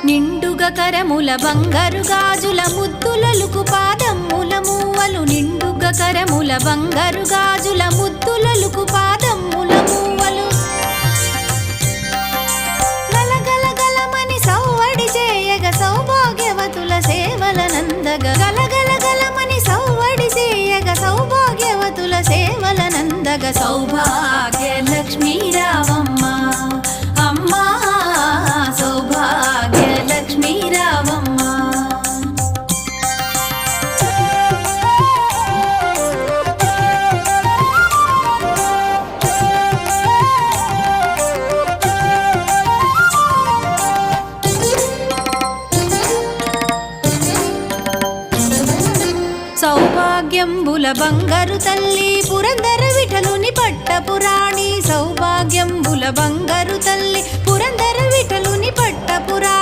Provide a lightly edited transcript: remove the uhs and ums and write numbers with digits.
నిండుగా కరముల బంగారు గాజుల ముద్దులలుకు పాదమ్ముల మూవలు నిండుగా కరముల బంగారు గాజుల ముద్దులలుకు పాదమ్ముల మూవలు గలగలగలమని సవ్వడి చేయగ సౌభాగ్యవతుల సేవలనందగ గలగలగలమని సవ్వడి చేయగ సౌభాగ్యవతుల సేవలనందగ సౌభాగ్య లక్ష్మీ రావమ్మ అమ్మా సౌభాగ్య లక్ష్మీ రావమ్మ సౌభాగ్యంబుల బంగారు తల్లి పురందర విఠలుని పట్టపురాణి సౌభాగ్యంబుల బంగారు తల్లి పురందర విఠలుని పట్టపురాణి